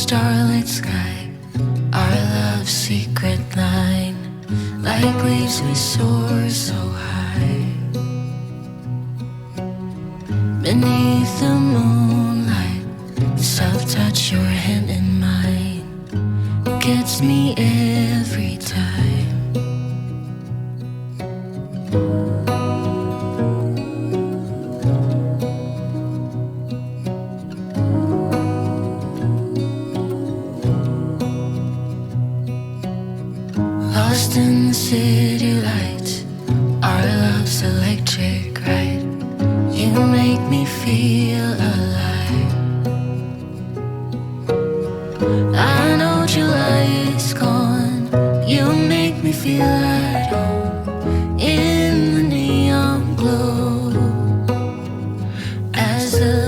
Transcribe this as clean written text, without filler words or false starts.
starlit sky, our love's secret line. Like leaves we soar so high. Beneath the moonlight, soft touch your hand in mine gets me every time. Lost in the city lights, our love's electric right. You make me feel alive. I know July is gone. You make me feel at home in the neon glow as the